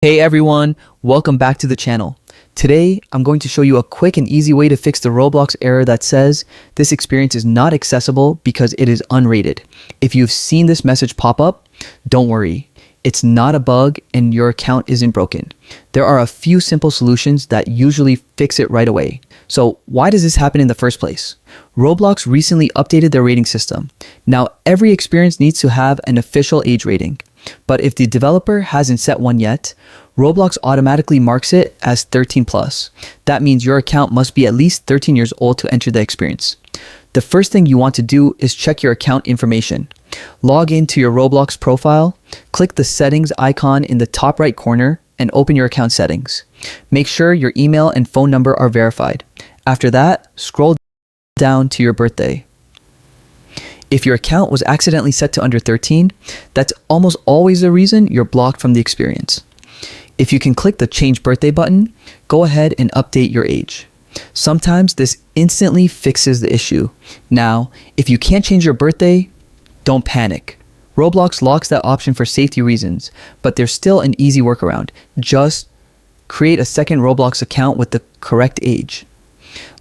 Hey everyone, welcome back to the channel. Today, I'm going to show you a quick and easy way to fix the Roblox error that says this experience is not accessible because it is unrated. If you've seen this message pop up, don't worry. It's not a bug and your account isn't broken. There are a few simple solutions that usually fix it right away. So why does this happen in the first place? Roblox recently updated their rating system. Now every experience needs to have an official age rating. But if the developer hasn't set one yet, Roblox automatically marks it as 13 plus. That means your account must be at least 13 years old to enter the experience. The first thing you want to do is check your account information. Log into your Roblox profile, click the settings icon in the top right corner, and open your account settings. Make sure your email and phone number are verified. After that, scroll down to your birthday. If your account was accidentally set to under 13, that's almost always the reason you're blocked from the experience. If you can click the Change Birthday button, go ahead and update your age. Sometimes this instantly fixes the issue. Now, if you can't change your birthday, don't panic. Roblox locks that option for safety reasons, but there's still an easy workaround. Just create a second Roblox account with the correct age.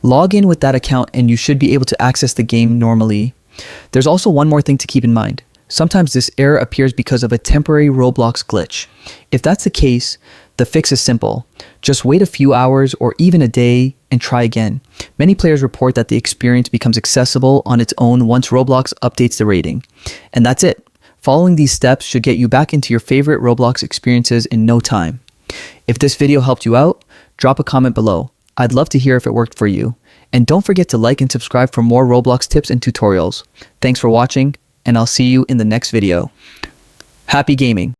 Log in with that account and you should be able to access the game normally. There's also one more thing to keep in mind. Sometimes this error appears because of a temporary Roblox glitch. If that's the case, the fix is simple. Just wait a few hours or even a day and try again. Many players report that the experience becomes accessible on its own once Roblox updates the rating. And that's it. Following these steps should get you back into your favorite Roblox experiences in no time. If this video helped you out, drop a comment below. I'd love to hear if it worked for you. And don't forget to like and subscribe for more Roblox tips and tutorials. Thanks for watching, and I'll see you in the next video. Happy gaming!